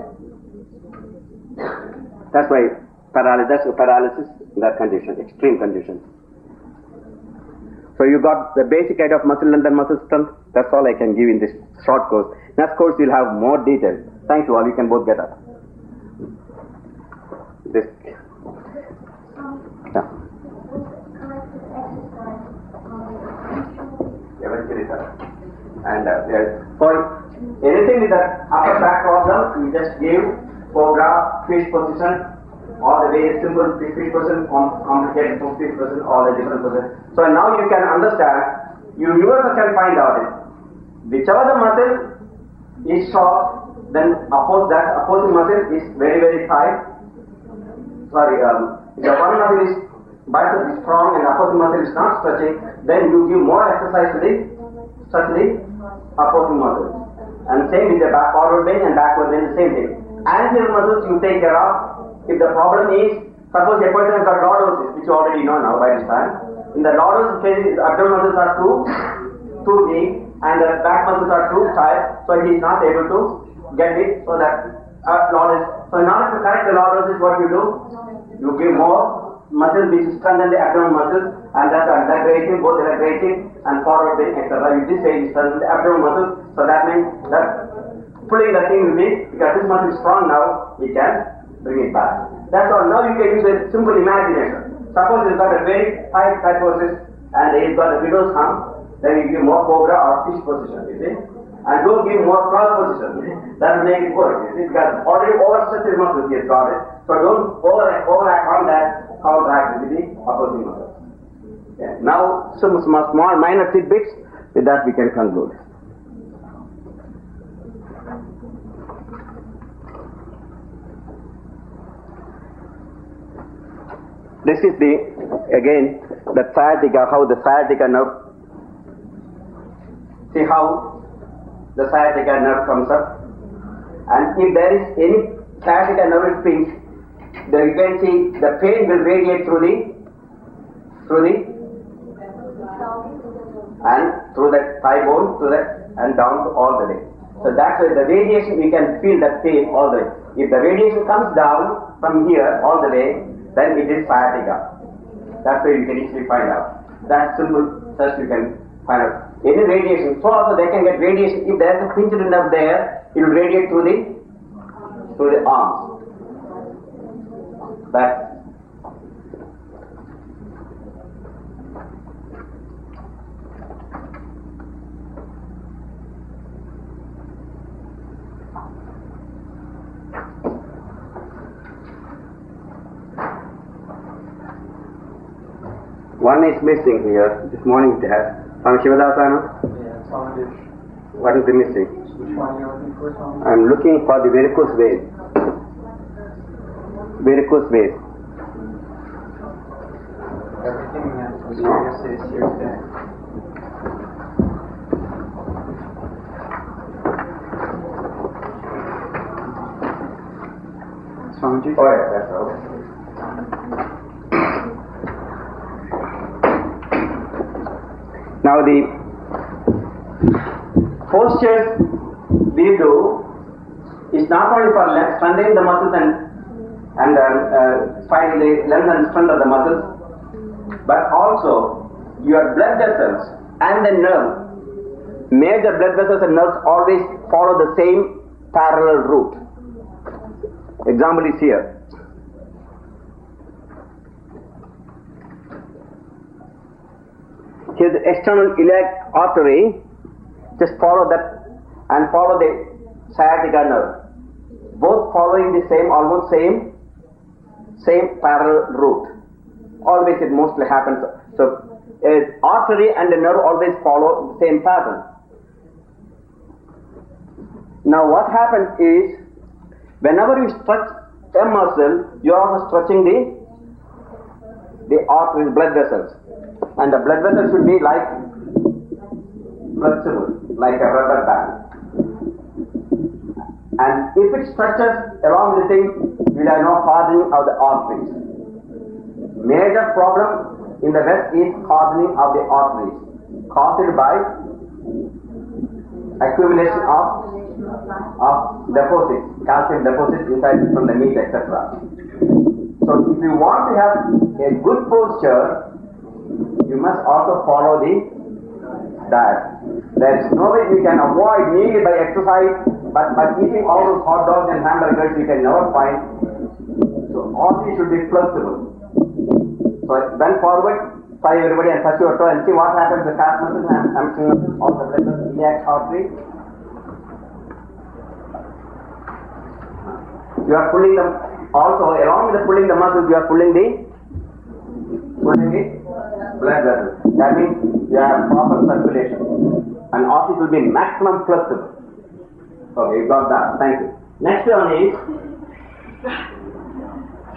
That's why paralysis in that condition, extreme condition. So you got the basic idea of muscle length and muscle strength. That's all I can give in this short course. Next course you'll have more detail. Thank you all. You can both get up. This. Yeah. And for anything with that upper back problem, you just give cobra, fish position, all the very simple fish position, complicated fish position, all the different positions. So now you can understand, you yourself can find out it. Whichever the muscle is short, then opposing muscle is very, very tight. Sorry, if the one muscle is bicep is strong and opposing muscle is not stretching, then you give more exercise to the opposing muscles. And same with the forward bend and backward bend, the same thing. Anterior muscles you take care of. If the problem is, suppose a person has got lordosis, which you already know now by this time. In the lordosis case, the abdominal muscles are too weak and the back muscles are too tight, so he is not able to get it, so that lordosis. So in order to correct the lordosis, what you do? You give more muscles which strengthen the abdominal muscles, and that integrating, both integrating and forward bend, etc. In this way, you strengthen the abdominal muscles, so that means that pulling the thing will be, because this muscle is strong now, we can bring it back. That's all. Now you can use a simple imagination. Suppose he's got a very tight kyphosis and he's got a widow's hump, then you give more cobra or fish position, you see. And don't give more cross position. That will make it worse, you see, because already overstretched his muscles he has got it. So don't overact on that, counteract with the opposing muscles. Yeah. Now some small minor tidbits, with that we can conclude. This is again the sciatica, how the sciatica nerve, see how the sciatica nerve comes up, and if there is any sciatica nerve pinch, then you can see the pain will radiate through the thigh bone, and down to all the way. So that's why the radiation, you can feel that pain all the way. If the radiation comes down from here all the way, then it is sciatica. That's why you can easily find out. That simple search you can find out. Any radiation, so also they can get radiation. If there is a pinched nerve there, it will radiate through the arms. That. One is missing here. This morning it has. Swami Vishnu. Yeah, Swami Vishnu. What is the missing? one you're looking for, Swami? I'm looking for the varicose vein. Varicose vein. Everything we just says here today. Swamiji? Oh yeah, that's okay. Now the postures we do is not only for strengthening the muscles and finding the length and strength of the muscles, but also your blood vessels and the nerve, major blood vessels and nerves always follow the same parallel route. Example is here. Here's the external iliac artery. Just follow that and follow the sciatica nerve. Both following the same, almost same parallel route. Always it mostly happens. So, artery and the nerve always follow the same pattern. Now what happens is, whenever you stretch a muscle, you are also stretching the arteries, blood vessels. And the blood vessel should be like flexible, like a rubber band. And if it stretches along the thing, you will have no hardening of the arteries. Major problem in the West is hardening of the arteries, caused by accumulation of deposits, calcium deposits inside from the meat, etc. So if you want to have a good posture, you must also follow the diet. There is no way you can avoid merely by exercise, but by eating all those hot dogs and hamburgers you can never find. So all these should be flexible. So bend forward, try everybody and touch your toe and see what happens to the calf muscles and hamstring, all the blood vessels, iliac artery. You are pulling them also, along with pulling the muscles, you are pulling the blood vessels. That means you have proper circulation. And arteries will be maximum flexible. Okay, you got that. Thank you. Next one is,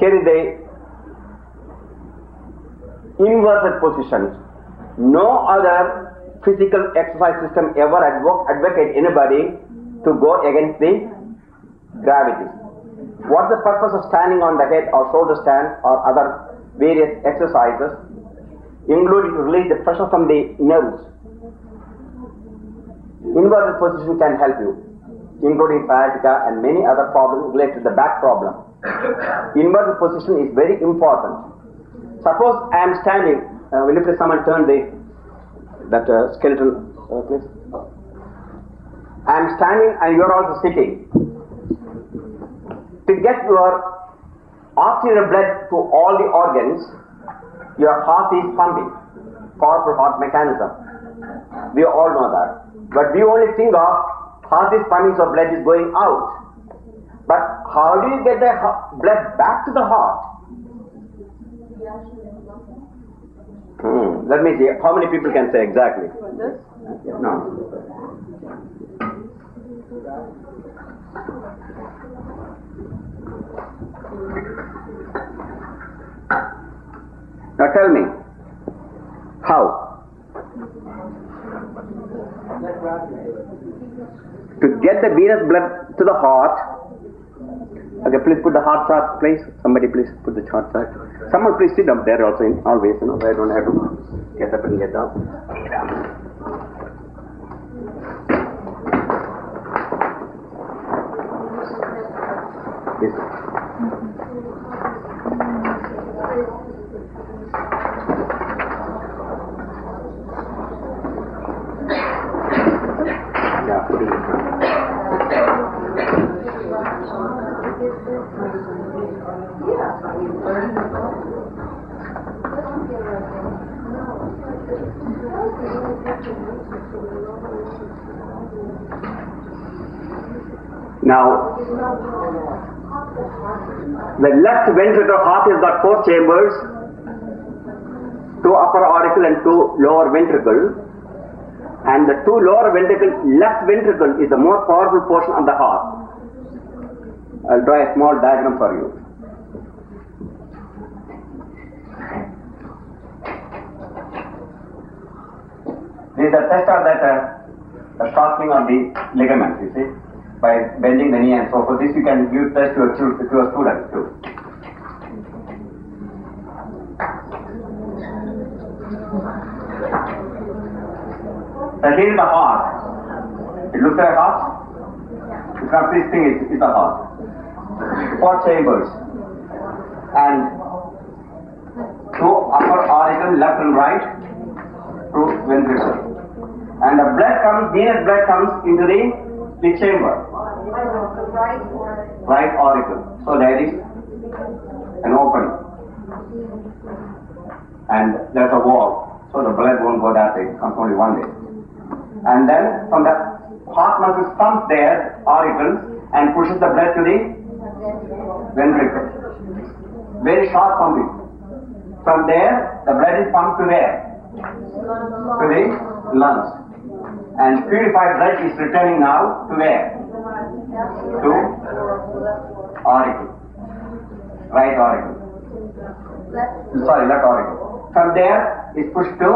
here is the inverted positions. No other physical exercise system ever advocate anybody to go against the gravity. What's the purpose of standing on the head or shoulder stand or other various exercises, including to release the pressure from the nerves? Inverted position can help you, including sciatica and many other problems related to the back problem. Inverted position is very important. Suppose I am standing, will you please someone turn that skeleton, please? I am standing and you are also sitting. To get your arterial blood to all the organs, your heart is pumping, powerful heart mechanism. We all know that. But we only think of heart is pumping, so blood is going out. But how do you get the blood back to the heart? Let me see. How many people can say exactly? No. Now tell me, how? To get the venous blood to the heart. Okay, please put the heart chart, please. Somebody please put the chart chart. Someone please sit up there also, always, I don't have to get up and get down. Yes. Yeah, put it in. Now, the left ventricular heart has got 4 chambers, 2 upper auricle and 2 lower ventricle. And the two lower ventricles, left ventricle is the more powerful portion of the heart. I'll draw a small diagram for you. This is the test of that shortening of the ligaments, you see, by bending the knee and so forth. This you can give test to your students too. So here is the heart. It looks like a heart. It's not this thing, it's the heart. 4 chambers. And 2 upper auricles, left and right, 2 ventricles. And the blood comes, venous blood comes into the chamber. Right auricle. So there is an opening. And there's a wall. So the blood won't go that way, it comes only one way. And then from the heart muscle pumps there, auricles, and pushes the blood to the ventricle. Very short pumping. From there, the blood is pumped to where? To the lungs. And purified blood is returning now to where? To auricle. Right auricle. Sorry, left auricle. From there, is pushed to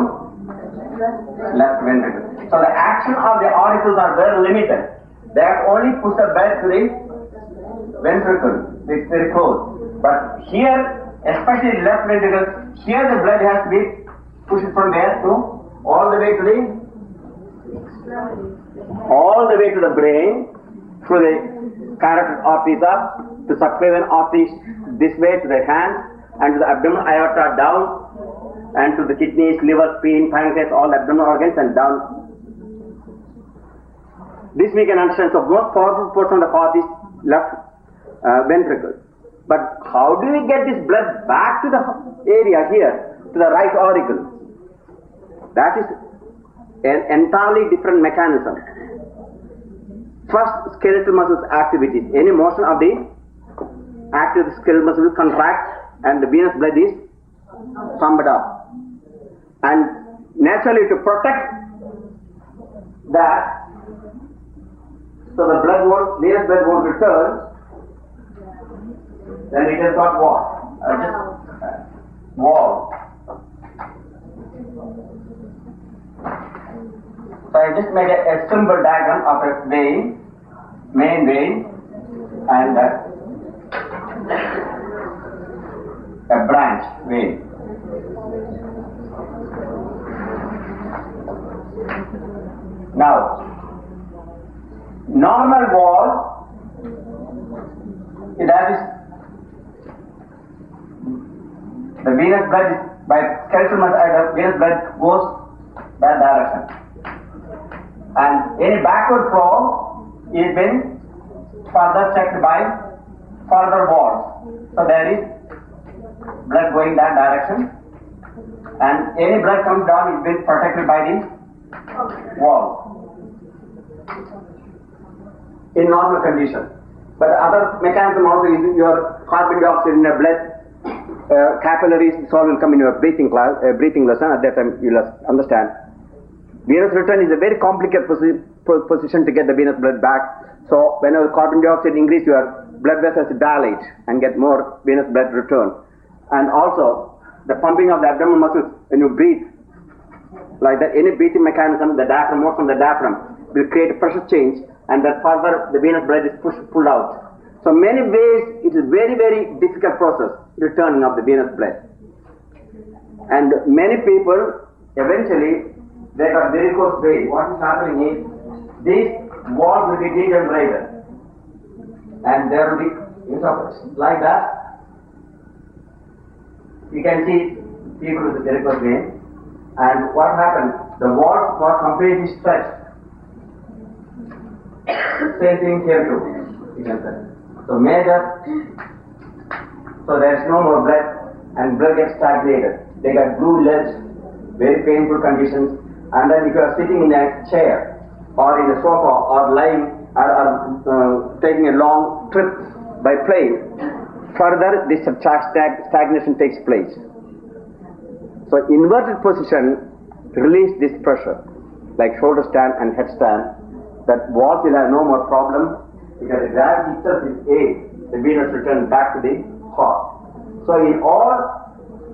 left ventricle. So the action of the auricles are very limited. They have only pushed the blood to the ventricle. It's very close. But here, especially left ventricle, here the blood has to be pushed from there to all the way to the brain, through the carotid arteries up, to subclavian arteries this way to the hands, and to the abdominal aorta down, and to the kidneys, liver, spleen, pancreas, all abdominal organs, and down. This we can understand. So most powerful portion of the heart is left ventricle. But how do we get this blood back to the area here, to the right auricle? That is an entirely different mechanism. First, skeletal muscles activities. Any motion of the active skeletal muscle will contract, and the venous blood is pumped up. And naturally, to protect that, so the venous blood won't return, then it has got what? Wall. So I just made a simple diagram of a vein, main vein, and a branch vein. Now, normal wall, that is, the venous blood is, by skeletal muscle, venous blood goes that direction. And any backward flow is been further checked by further walls. So there is blood going that direction, and any blood comes down is been protected by the walls in normal condition. But other mechanism also is your carbon dioxide in the blood, capillaries, this all will come in your breathing class, breathing lesson. At that time you will understand. Venous return is a very complicated position to get the venous blood back. So whenever carbon dioxide increase, your blood vessels dilate and get more venous blood return. And also the pumping of the abdominal muscles when you breathe, like that, any breathing mechanism, the diaphragm, more from the diaphragm, will create a pressure change, and that further the venous blood is pulled out. So many ways it is very, very difficult process, returning of the venous blood. And many people eventually they got varicose vein. What is happening is these walls will be degenerated, and there will be like that. You can see people with varicose vein. And what happened? The walls got completely stretched. Same thing here too, you can say. So major, so there is no more blood, and blood gets stagnated. They got blue legs, very painful conditions. And then if you are sitting in a chair, or in a sofa, or lying, or taking a long trip by plane, further this stagnation takes place. So inverted position release this pressure. like shoulder stand and headstand, that walls will have no more problem because the gravity itself is the Venus return back to the heart. So in all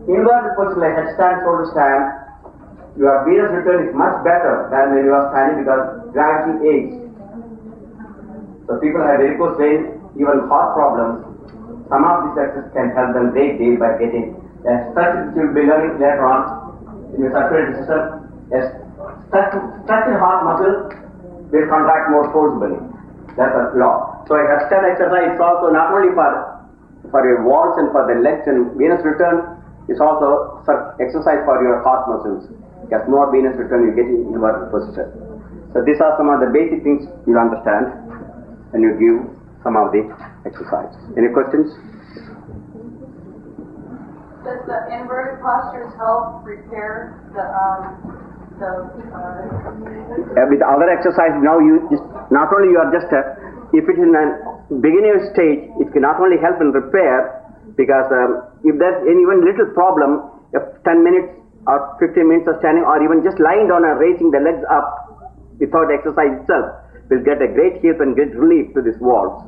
inverted position like headstand, shoulder stand, your Venus return is much better than when you are standing because gravity aids. So people have varicose veins, even heart problems. Some of these exercises can help them great deal by getting a stretch, which you will be learning later on in your circulatory system. Stretching heart muscle will contract more forcibly. That's a law. So a headstand exercise is also not only for your walls and for the legs and Venus return, it's also exercise for your heart muscles. Because more Venus return you get in inverted position. So these are some of the basic things you understand when you give some of the exercises. Any questions? Does the inverted postures help repair with other exercise, now you just not only you are just if it is in a beginner stage, it can not only help in repair, because if there's any even little problem, if 10 minutes or 15 minutes of standing or even just lying down and raising the legs up without exercise itself will get a great help and great relief to these walls,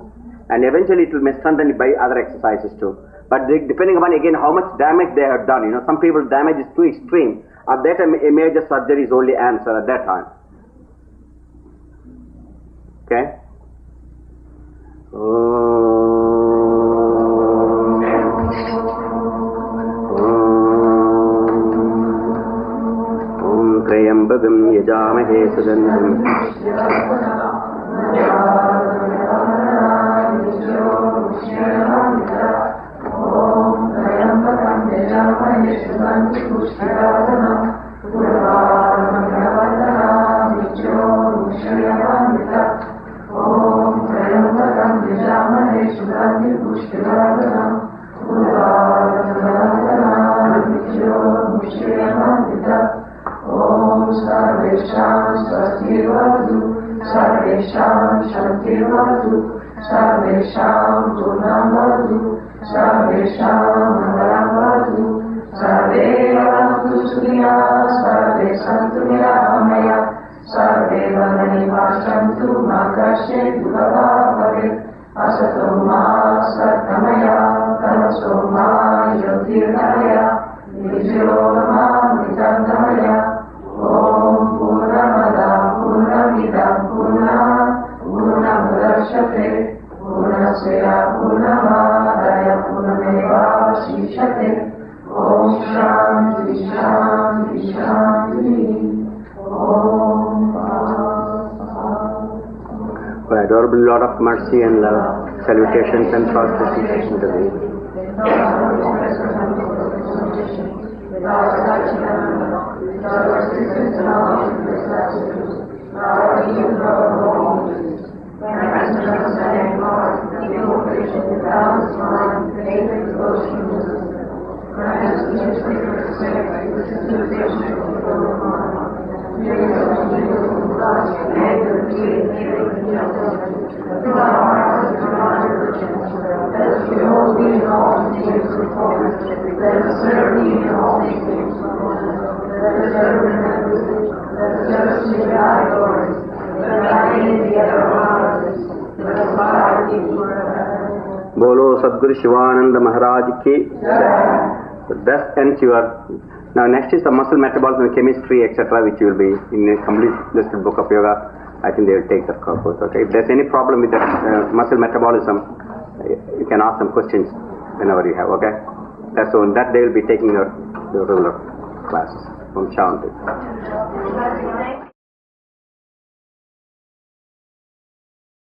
and eventually it will be strengthened by other exercises too. But depending upon again how much damage they have done, some people's damage is too extreme. At that time, a major surgery is only answer at that time. Okay? Om Trayambagam Yajamahe Sugandham Adorable Lord of mercy and love, salutations and prostrations to thee. Bolo Sadguru Sivananda Maharaj ki jai. So that ends your. Now next is the muscle metabolism, chemistry, etc., which will be in a complete listed book of yoga. I think they will take that course. Okay. If there's any problem with the muscle metabolism, you can ask some questions whenever you have. Okay. So on that they will be taking your regular classes from Shanti.